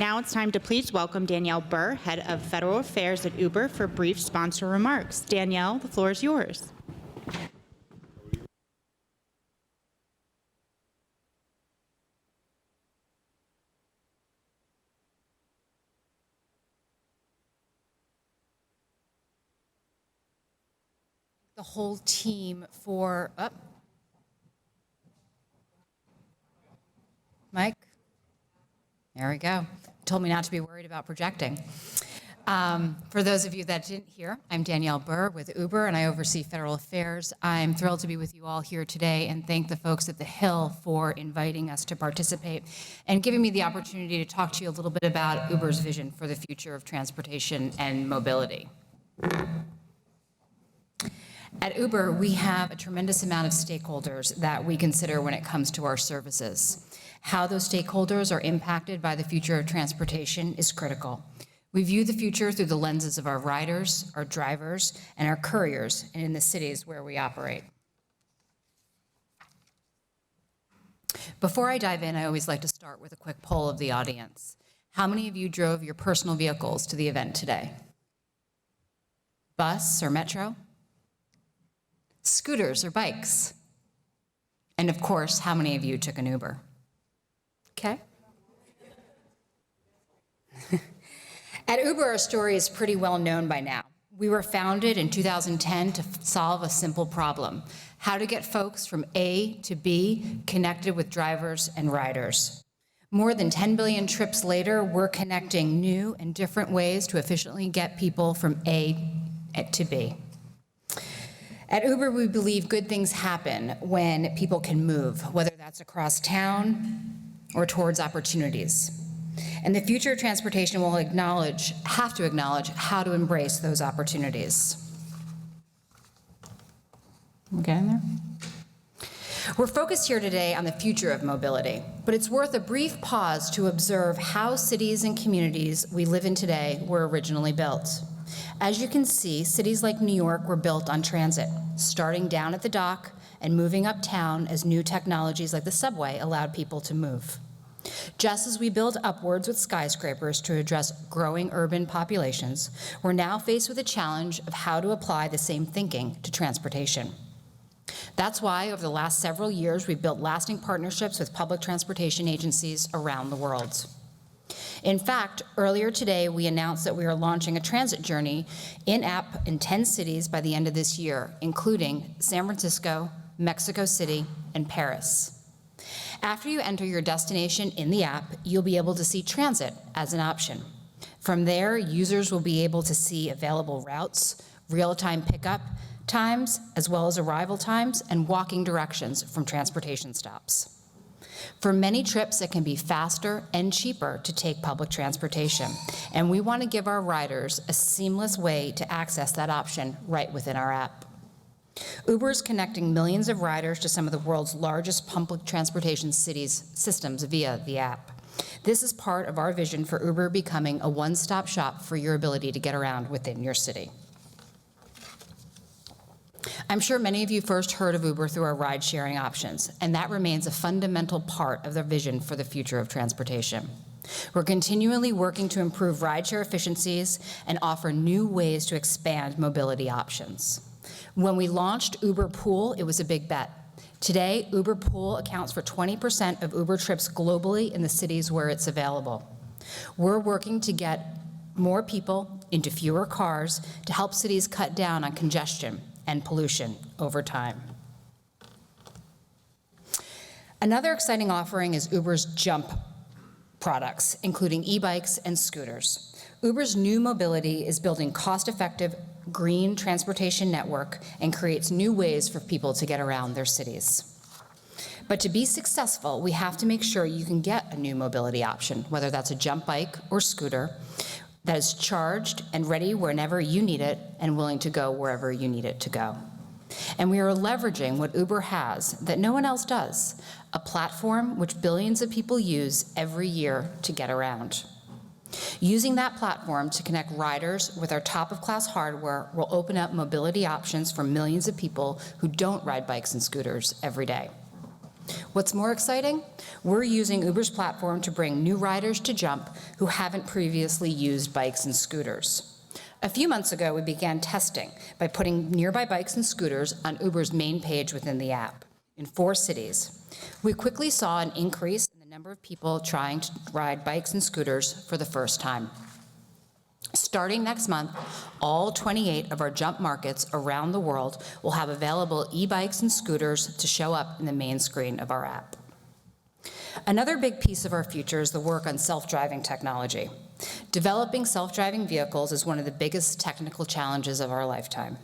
Now it's time to please welcome Danielle Burr, Head of Federal Affairs at Uber, for brief sponsor remarks. Danielle, the floor is yours. The whole team for, Mike? There we go. Told me not to be worried about projecting. For those of you that didn't hear, I'm Danielle Burr with Uber, and I oversee federal affairs. I'm thrilled to be with you all here today and thank the folks at the Hill for inviting us to participate and giving me the opportunity to talk to you a little bit about Uber's vision for the future of transportation and mobility. At Uber, we have a tremendous amount of stakeholders that we consider when it comes to our services. How those stakeholders are impacted by the future of transportation is critical. We view the future through the lenses of our riders, our drivers, and our couriers, and in the cities where we operate. Before I dive in, I always like to start with a quick poll of the audience. How many of you drove your personal vehicles to the event today? Bus or metro? Scooters or bikes? And of course, how many of you took an Uber? Okay. At Uber, our story is pretty well known by now. We were founded in 2010 to solve a simple problem: how to get folks from A to B connected with drivers and riders. More than 10 billion trips later, we're connecting new and different ways to efficiently get people from A to B. At Uber, we believe good things happen when people can move, whether that's across town or towards opportunities. And the future of transportation will have to acknowledge how to embrace those opportunities. We're getting there? We're focused here today on the future of mobility, but it's worth a brief pause to observe how cities and communities we live in today were originally built. As you can see, cities like New York were built on transit, starting down at the dock and moving uptown as new technologies like the subway allowed people to move. Just as we build upwards with skyscrapers to address growing urban populations, we're now faced with the challenge of how to apply the same thinking to transportation. That's why over the last several years, we've built lasting partnerships with public transportation agencies around the world. In fact, earlier today, we announced that we are launching a transit journey in-app in 10 cities by the end of this year, including San Francisco, Mexico City, and Paris. After you enter your destination in the app, you'll be able to see transit as an option. From there, users will be able to see available routes, real-time pickup times, as well as arrival times and walking directions from transportation stops. For many trips, it can be faster and cheaper to take public transportation, and we want to give our riders a seamless way to access that option right within our app. Uber is connecting millions of riders to some of the world's largest public transportation systems via the app. This is part of our vision for Uber becoming a one-stop shop for your ability to get around within your city. I'm sure many of you first heard of Uber through our ride-sharing options, and that remains a fundamental part of the vision for the future of transportation. We're continually working to improve rideshare efficiencies and offer new ways to expand mobility options. When we launched Uber Pool, it was a big bet. Today, Uber Pool accounts for 20% of Uber trips globally in the cities where it's available. We're working to get more people into fewer cars to help cities cut down on congestion and pollution over time. Another exciting offering is Uber's Jump products, including e-bikes and scooters. Uber's new mobility is building cost-effective green transportation network and creates new ways for people to get around their cities. But to be successful, we have to make sure you can get a new mobility option, whether that's a jump bike or scooter, that is charged and ready whenever you need it and willing to go wherever you need it to go. And we are leveraging what Uber has that no one else does, a platform which billions of people use every year to get around. Using that platform to connect riders with our top-of-class hardware will open up mobility options for millions of people who don't ride bikes and scooters every day. What's more exciting? We're using Uber's platform to bring new riders to Jump who haven't previously used bikes and scooters. A few months ago, we began testing by putting nearby bikes and scooters on Uber's main page within the app in 4 cities. We quickly saw an increase in the number of people trying to ride bikes and scooters for the first time. Starting next month, all 28 of our Jump markets around the world will have available e-bikes and scooters to show up in the main screen of our app. Another big piece of our future is the work on self-driving technology. Developing self-driving vehicles is one of the biggest technical challenges of our lifetime.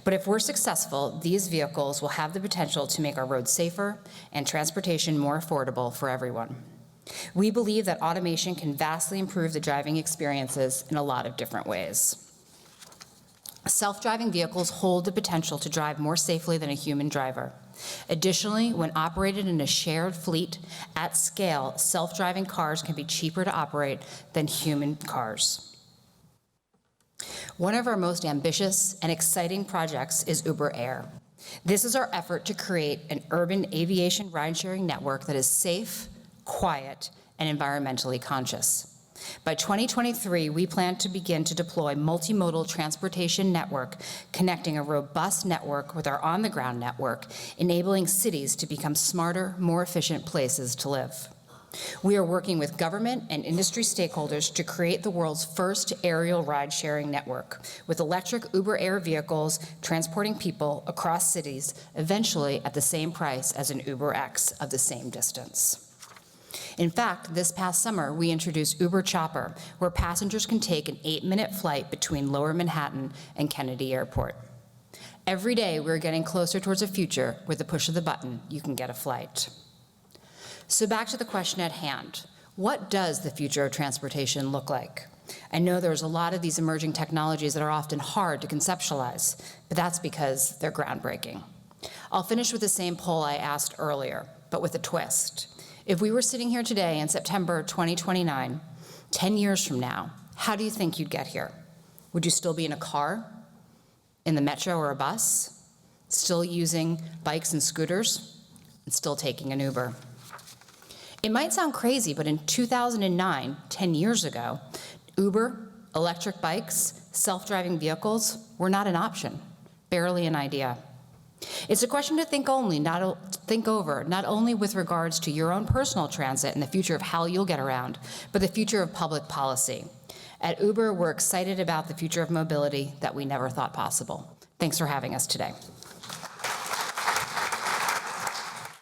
But if we're successful, these vehicles will have the potential to make our roads safer and transportation more affordable for everyone. We believe that automation can vastly improve the driving experiences in a lot of different ways. Self-driving vehicles hold the potential to drive more safely than a human driver. Additionally, when operated in a shared fleet at scale, self-driving cars can be cheaper to operate than human cars. One of our most ambitious and exciting projects is Uber Air. This is our effort to create an urban aviation ride-sharing network that is safe, quiet, and environmentally conscious. By 2023, we plan to begin to deploy multimodal transportation network, connecting a robust network with our on-the-ground network, enabling cities to become smarter, more efficient places to live. We are working with government and industry stakeholders to create the world's first aerial ride-sharing network, with electric Uber Air vehicles transporting people across cities, eventually at the same price as an Uber X of the same distance. In fact, this past summer, we introduced Uber Chopper, where passengers can take an 8-minute flight between Lower Manhattan and Kennedy Airport. Every day, we're getting closer towards a future where the push of the button, you can get a flight. So back to the question at hand. What does the future of transportation look like? I know there's a lot of these emerging technologies that are often hard to conceptualize, but that's because they're groundbreaking. I'll finish with the same poll I asked earlier, but with a twist. If we were sitting here today in September 2029, 10 years from now, how do you think you'd get here? Would you still be in a car, in the metro or a bus, still using bikes and scooters, and still taking an Uber? It might sound crazy, but in 2009, 10 years ago, Uber, electric bikes, self-driving vehicles were not an option, barely an idea. It's a question to think over, not only with regards to your own personal transit and the future of how you'll get around, but the future of public policy. At Uber, we're excited about the future of mobility that we never thought possible. Thanks for having us today.